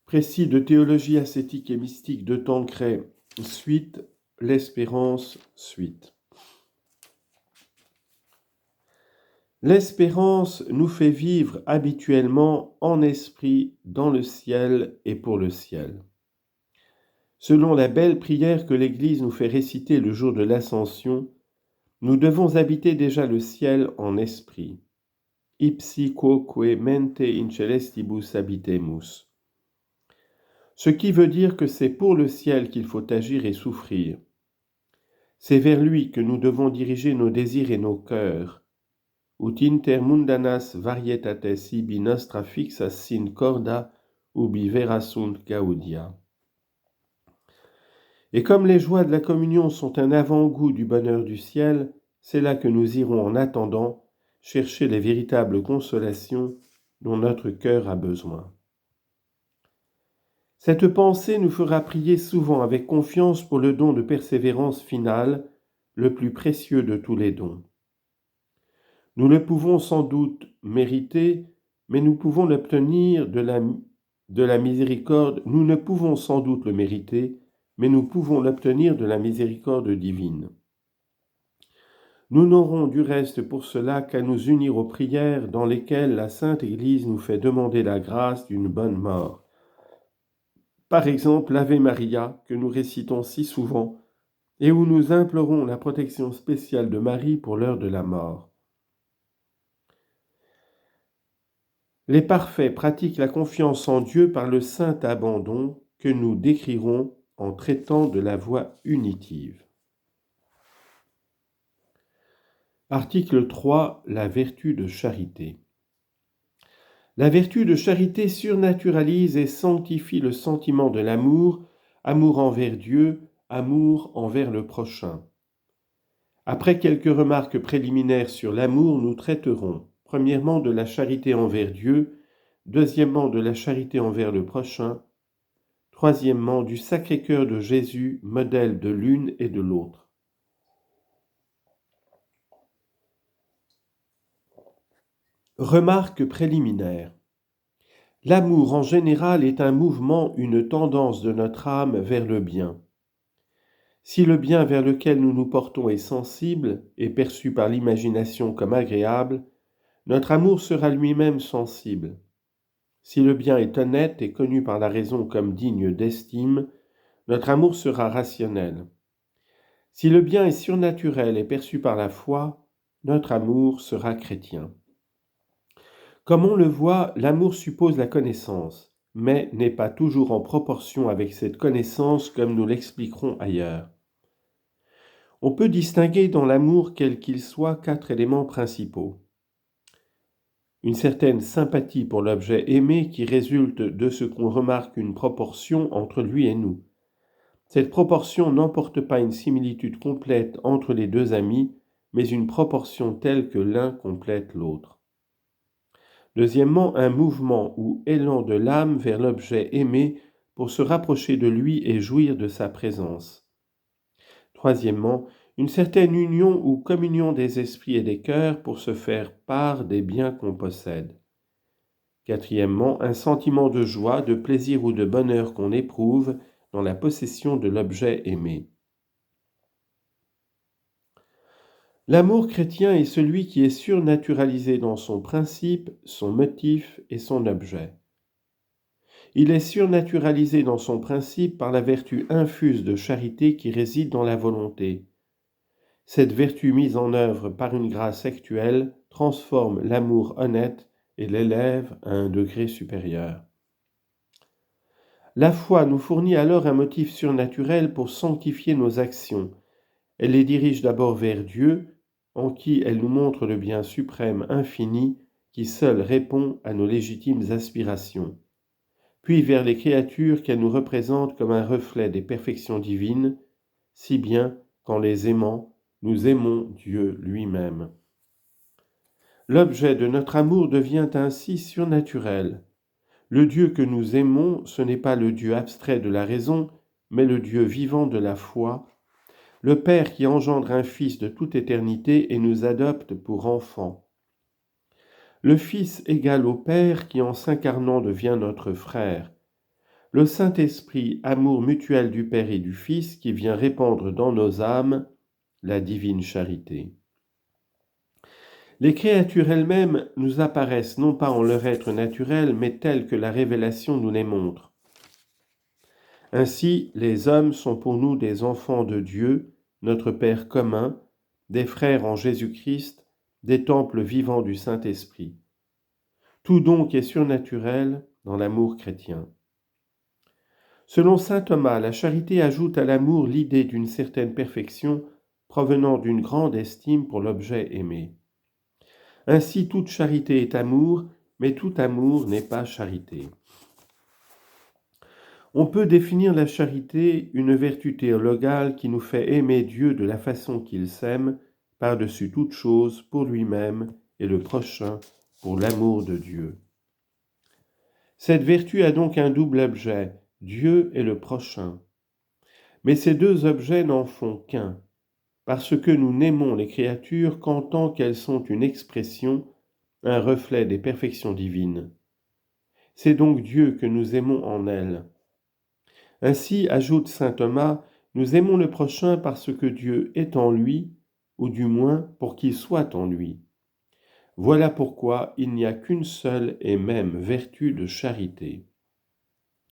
Précis de théologie ascétique et mystique de Tancret, suite, l'espérance, suite. L'espérance nous fait vivre habituellement en esprit dans le ciel et pour le ciel. Selon la belle prière que l'Église nous fait réciter le jour de l'Ascension, nous devons habiter déjà le ciel en esprit. Ipsi quoque mente in celestibus habitemus. Ce qui veut dire que c'est pour le ciel qu'il faut agir et souffrir. C'est vers lui que nous devons diriger nos désirs et nos cœurs. Ut inter mundanas varietates ibi nostra fixas sin corda, ubi vera sunt gaudia. Et comme les joies de la communion sont un avant-goût du bonheur du ciel, c'est là que nous irons en attendant chercher les véritables consolations dont notre cœur a besoin. Cette pensée nous fera prier souvent avec confiance pour le don de persévérance finale, le plus précieux de tous les dons. Nous le pouvons sans doute mériter, mais nous pouvons l'obtenir de la miséricorde. Nous ne pouvons sans doute le mériter, mais nous pouvons l'obtenir de la miséricorde divine. Nous n'aurons du reste pour cela qu'à nous unir aux prières dans lesquelles la Sainte Église nous fait demander la grâce d'une bonne mort. Par exemple, l'Ave Maria, que nous récitons si souvent, et où nous implorons la protection spéciale de Marie pour l'heure de la mort. Les parfaits pratiquent la confiance en Dieu par le saint abandon que nous décrirons en traitant de la voie unitive. Article 3. La vertu de charité. La vertu de charité surnaturalise et sanctifie le sentiment de l'amour, amour envers Dieu, amour envers le prochain. Après quelques remarques préliminaires sur l'amour, nous traiterons, premièrement, de la charité envers Dieu, deuxièmement, de la charité envers le prochain, troisièmement, du Sacré-Cœur de Jésus, modèle de l'une et de l'autre. Remarque préliminaire. L'amour en général est un mouvement, une tendance de notre âme vers le bien. Si le bien vers lequel nous nous portons est sensible et perçu par l'imagination comme agréable, notre amour sera lui-même sensible. Si le bien est honnête et connu par la raison comme digne d'estime, notre amour sera rationnel. Si le bien est surnaturel et perçu par la foi, notre amour sera chrétien. Comme on le voit, l'amour suppose la connaissance, mais n'est pas toujours en proportion avec cette connaissance comme nous l'expliquerons ailleurs. On peut distinguer dans l'amour quel qu'il soit 4 éléments principaux. Une certaine sympathie pour l'objet aimé qui résulte de ce qu'on remarque une proportion entre lui et nous. Cette proportion n'emporte pas une similitude complète entre les deux amis, mais une proportion telle que l'un complète l'autre. Deuxièmement, un mouvement ou élan de l'âme vers l'objet aimé pour se rapprocher de lui et jouir de sa présence. Troisièmement, une certaine union ou communion des esprits et des cœurs pour se faire part des biens qu'on possède. Quatrièmement, un sentiment de joie, de plaisir ou de bonheur qu'on éprouve dans la possession de l'objet aimé. L'amour chrétien est celui qui est surnaturalisé dans son principe, son motif et son objet. Il est surnaturalisé dans son principe par la vertu infuse de charité qui réside dans la volonté. Cette vertu mise en œuvre par une grâce actuelle transforme l'amour honnête et l'élève à un degré supérieur. La foi nous fournit alors un motif surnaturel pour sanctifier nos actions. Elle les dirige d'abord vers Dieu, en qui elle nous montre le bien suprême infini qui seul répond à nos légitimes aspirations, puis vers les créatures qu'elle nous représente comme un reflet des perfections divines, si bien qu'en les aimant, nous aimons Dieu lui-même. L'objet de notre amour devient ainsi surnaturel. Le Dieu que nous aimons, ce n'est pas le Dieu abstrait de la raison, mais le Dieu vivant de la foi, le Père qui engendre un Fils de toute éternité et nous adopte pour enfants. Le Fils égal au Père qui en s'incarnant devient notre frère. le Saint-Esprit, amour mutuel du Père et du Fils, qui vient répandre dans nos âmes la divine charité. Les créatures elles-mêmes nous apparaissent non pas en leur être naturel, mais telles que la révélation nous les montre. Ainsi, les hommes sont pour nous des enfants de Dieu, notre Père commun, des frères en Jésus-Christ, des temples vivants du Saint-Esprit. Tout donc est surnaturel dans l'amour chrétien. Selon saint Thomas, la charité ajoute à l'amour l'idée d'une certaine perfection provenant d'une grande estime pour l'objet aimé. Ainsi, toute charité est amour, mais tout amour n'est pas charité. On peut définir la charité une vertu théologale qui nous fait aimer Dieu de la façon qu'il s'aime, par-dessus toute chose, pour lui-même et le prochain, pour l'amour de Dieu. Cette vertu a donc un double objet, Dieu et le prochain. Mais ces deux objets n'en font qu'un, parce que nous n'aimons les créatures qu'en tant qu'elles sont une expression, un reflet des perfections divines. C'est donc Dieu que nous aimons en elles. Ainsi, ajoute saint Thomas, nous aimons le prochain parce que Dieu est en lui, ou du moins pour qu'il soit en lui. Voilà pourquoi il n'y a qu'une seule et même vertu de charité.